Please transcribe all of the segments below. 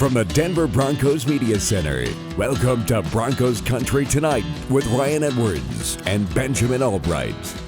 from the Denver Broncos Media Center, welcome to Broncos Country Tonight with Ryan Edwards and Benjamin Allbright.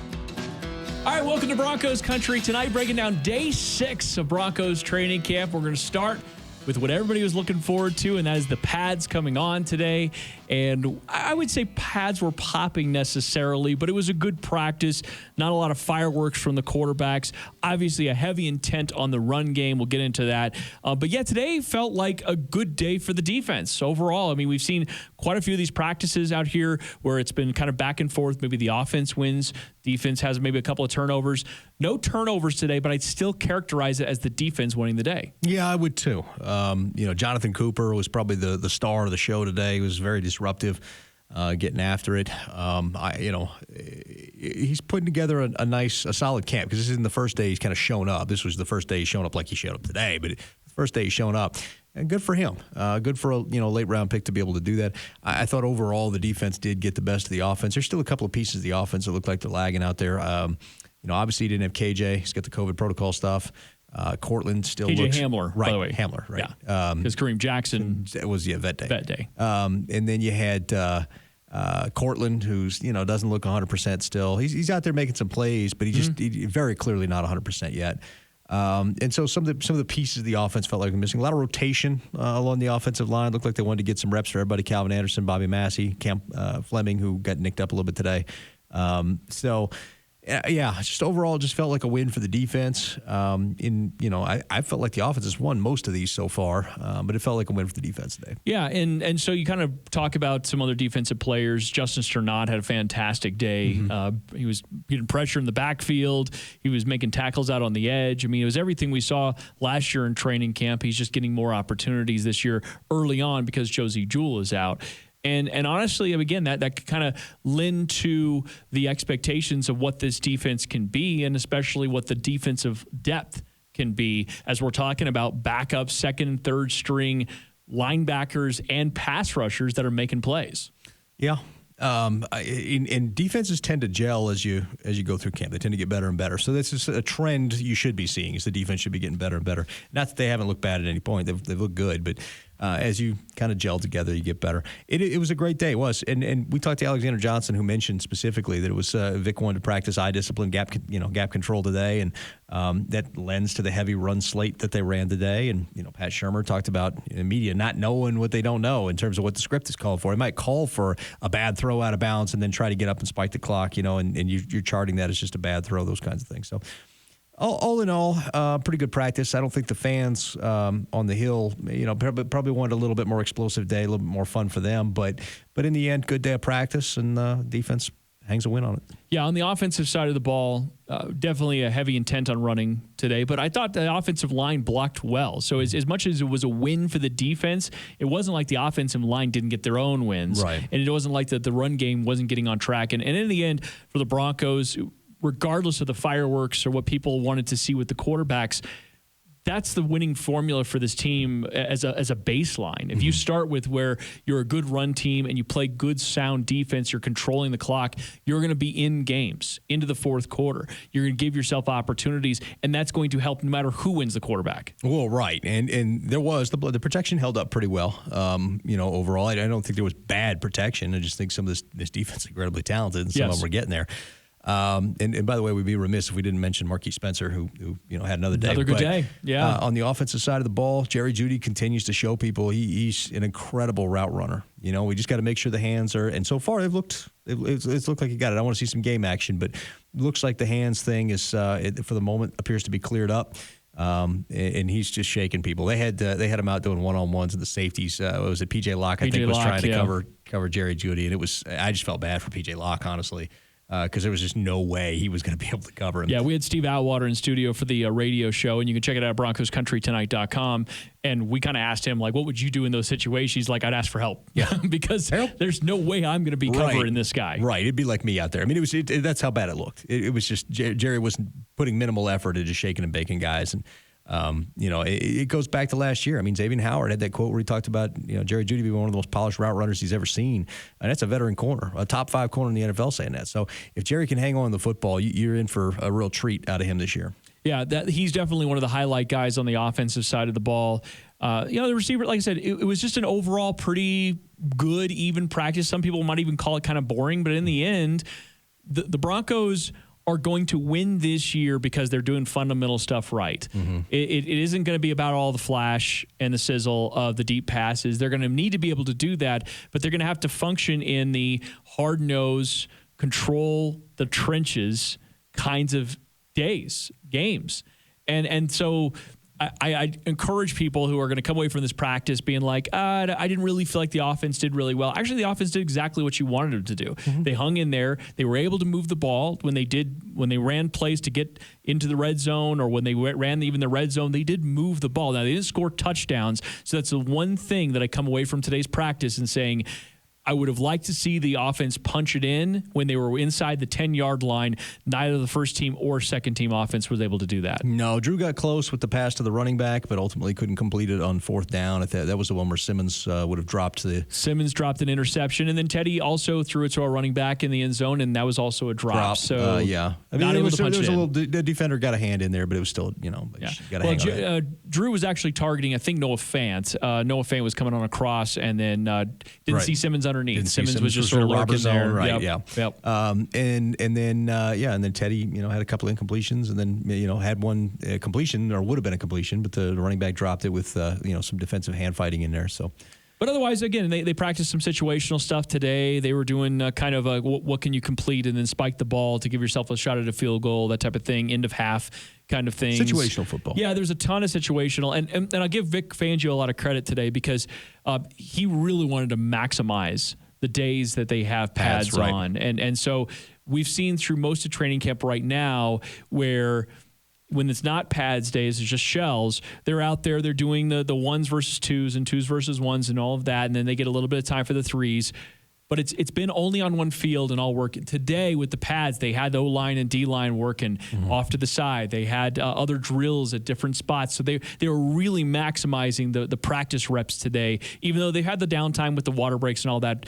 All right, welcome to Broncos Country Tonight, breaking down day 6 of Broncos training camp. We're going to start with what everybody was looking forward to, and that is the pads coming on today. And I would say pads were popping necessarily, but it was a good practice. Not a lot of fireworks from the quarterbacks. Obviously, a heavy intent on the run game. We'll get into that. But yeah, today felt like a good day for the defense overall. I mean, we've seen quite a few of these practices out here where it's been kind of back and forth. Maybe the offense wins. Defense has maybe a couple of turnovers. No turnovers today, but I'd still characterize it as the defense winning the day. Yeah, I would too. Jonathon Cooper was probably the star of the show today. He was very disruptive, getting after it. He's putting together a solid camp because this isn't the first day he's kind of shown up. This was the first day he's shown up like he showed up today, but the first day he's shown up. And good for him. Good for a late round pick to be able to do that. I thought overall the defense did get the best of the offense. There's still a couple of pieces of the offense that look like they're lagging out there. Obviously he didn't have KJ. He's got the COVID protocol stuff. Cortland still KJ looks Hamler, right. By the way. Hamler, right? Yeah. Because Kareem Jackson it was vet day. Vet day. And then you had Cortland, who's doesn't look 100% still. He's out there making some plays, but he's very clearly not 100% yet. And so some of the pieces of the offense felt like they're missing. A lot of rotation along the offensive line. Looked like they wanted to get some reps for everybody. Calvin Anderson, Bobby Massey, Cam Fleming, who got nicked up a little bit today. Just overall, just felt like a win for the defense. I felt like the offense has won most of these so far, but it felt like a win for the defense today. Yeah, and so you kind of talk about some other defensive players. Justin Strnad had a fantastic day. He was getting pressure in the backfield. He was making tackles out on the edge. I mean, it was everything we saw last year in training camp. He's just getting more opportunities this year early on because Josey Jewell is out. And honestly, again, that could kind of lend to the expectations of what this defense can be, and especially what the defensive depth can be, as we're talking about backup, second and third string linebackers and pass rushers that are making plays. Yeah. And defenses tend to gel as you go through camp. They tend to get better and better. So this is a trend you should be seeing, is the defense should be getting better and better. Not that they haven't looked bad at any point. They've looked good, but as you kind of gel together, you get better. It was a great day. It was. And we talked to Alexander Johnson, who mentioned specifically that it was Vic wanted to practice eye discipline, gap control today, and that lends to the heavy run slate that they ran today. And Pat Shurmur talked about media not knowing what they don't know in terms of what the script is called for. It might call for a bad throw out of bounds and then try to get up and spike the clock, and you're charting that as just a bad throw, those kinds of things. So all in all, pretty good practice. I don't think the fans on the Hill, probably wanted a little bit more explosive day, a little bit more fun for them. But in the end, good day of practice, and defense hangs a win on it. Yeah, on the offensive side of the ball, definitely a heavy intent on running today. But I thought the offensive line blocked well. So as much as it was a win for the defense, it wasn't like the offensive line didn't get their own wins. Right. And it wasn't like the run game wasn't getting on track. And in the end, for the Broncos, regardless of the fireworks or what people wanted to see with the quarterbacks, that's the winning formula for this team as a baseline. If you start with where you're a good run team and you play good, sound defense, you're controlling the clock, you're going to be in games into the fourth quarter. You're going to give yourself opportunities, and that's going to help no matter who wins the quarterback. Well, right. And there was the protection held up pretty well, overall. I don't think there was bad protection. I just think some of this defense is incredibly talented, and some of them were getting there. And by the way, we'd be remiss if we didn't mention Marquise Spencer, who had another day. Another good day, yeah. On the offensive side of the ball, Jerry Jeudy continues to show people he's an incredible route runner. We just got to make sure the hands are. And so far, it's looked like he got it. I want to see some game action, but it looks like the hands thing is for the moment appears to be cleared up. And he's just shaking people. They had him out doing one-on-ones and the safeties. Was it P.J. Locke? I think was trying to cover Jerry Jeudy, and I just felt bad for P.J. Locke, honestly. Because there was just no way he was going to be able to cover him. Yeah, we had Steve Atwater in studio for the radio show, and you can check it out at BroncosCountryTonight.com. And we kind of asked him, like, what would you do in those situations? He's like, I'd ask for help. Yeah, because there's no way I'm going to be covering this guy. Right, it'd be like me out there. I mean, that's how bad it looked. It was just Jerry wasn't putting minimal effort into just shaking and baking guys. And it goes back to last year. I mean, Xavier Howard had that quote where he talked about, Jerry Jeudy being one of the most polished route runners he's ever seen. And that's a veteran corner, a top 5 corner in the NFL saying that. So if Jerry can hang on to the football, you're in for a real treat out of him this year. Yeah, he's definitely one of the highlight guys on the offensive side of the ball. The receiver, like I said, it was just an overall pretty good, even practice. Some people might even call it kind of boring, but in the end, the Broncos are going to win this year because they're doing fundamental stuff right. Mm-hmm. It isn't going to be about all the flash and the sizzle of the deep passes. They're going to need to be able to do that, but they're going to have to function in the hard-nosed, control the trenches kinds of games. And so I encourage people who are going to come away from this practice being like, I didn't really feel like the offense did really well. Actually, the offense did exactly what you wanted them to do. Mm-hmm. They hung in there. They were able to move the ball when they ran plays to get into the red zone, or when they ran even the red zone, they did move the ball. Now, they didn't score touchdowns, so that's the one thing that I come away from today's practice and saying, I would have liked to see the offense punch it in when they were inside the 10-yard line. Neither the first team or second team offense was able to do that. No, Drew got close with the pass to the running back, but ultimately couldn't complete it on fourth down. That was the one where Simmons would have dropped Simmons dropped an interception, and then Teddy also threw it to a running back in the end zone, and that was also a drop. So yeah, I mean, the defender got a hand in there, but it was still Drew was actually targeting, I think, Noah Fant. Noah Fant was coming on a cross, and then didn't see Simmons underneath. Simmons was just sort of lurking there. Right, Yep. And then Teddy, had a couple of incompletions, and then, had one completion, or would have been a completion, but the running back dropped it with, some defensive hand fighting in there. So. But otherwise, again, they practiced some situational stuff today. They were doing kind of what can you complete, and then spike the ball to give yourself a shot at a field goal, that type of thing, end of half kind of thing. Situational football. Yeah, there's a ton of situational. And I'll give Vic Fangio a lot of credit today because he really wanted to maximize the days that they have pads on. And so we've seen through most of training camp right now where when it's not pads days, it's just shells, they're out there, they're doing the ones versus twos and twos versus ones and all of that, and then they get a little bit of time for the threes. But it's been only on one field and all working. Today with the pads, they had the O-line and D-line working off to the side. They had other drills at different spots. So they were really maximizing the practice reps today, even though they had the downtime with the water breaks and all that.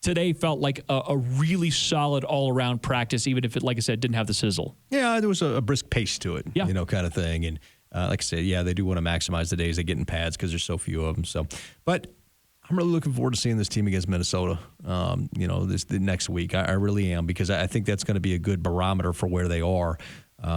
Today felt like a really solid all-around practice, even if it, like I said, didn't have the sizzle. Yeah, there was a brisk pace to it, kind of thing. And like I said, they do want to maximize the days they get in pads because there's so few of them. So, but I'm really looking forward to seeing this team against Minnesota, the next week. I really am, because I think that's going to be a good barometer for where they are.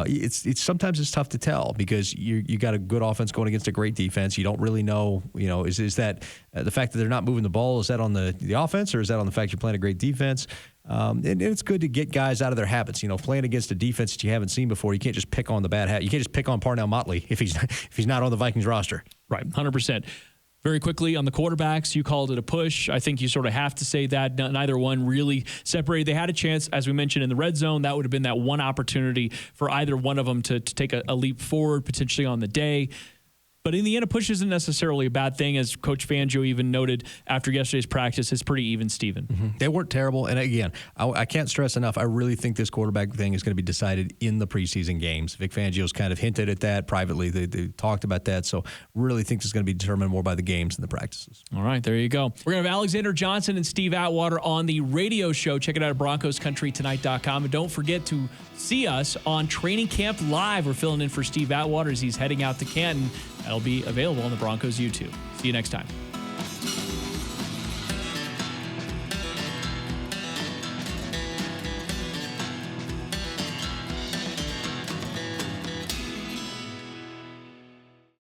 It's sometimes it's tough to tell because you got a good offense going against a great defense. You don't really know, is that the fact that they're not moving the ball, is that on the offense, or is that on the fact you're playing a great defense? And it's good to get guys out of their habits. Playing against a defense that you haven't seen before, you can't just pick on the bad hat. You can't just pick on Parnell Motley if he's not on the Vikings roster. Right, 100%. Very quickly on the quarterbacks, you called it a push. I think you sort of have to say that. Neither one really separated. They had a chance, as we mentioned, in the red zone. That would have been that one opportunity for either one of them to take a leap forward, potentially on the day. But in the end, a push isn't necessarily a bad thing. As Coach Fangio even noted after yesterday's practice, it's pretty even, Steven. Mm-hmm. They weren't terrible. And again, I can't stress enough, I really think this quarterback thing is going to be decided in the preseason games. Vic Fangio's kind of hinted at that privately. They talked about that. So really think it's going to be determined more by the games than the practices. All right, there you go. We're going to have Alexander Johnson and Steve Atwater on the radio show. Check it out at BroncosCountryTonight.com. And don't forget to see us on Training Camp Live. We're filling in for Steve Atwater as he's heading out to Canton. That'll be available on the Broncos YouTube. See you next time.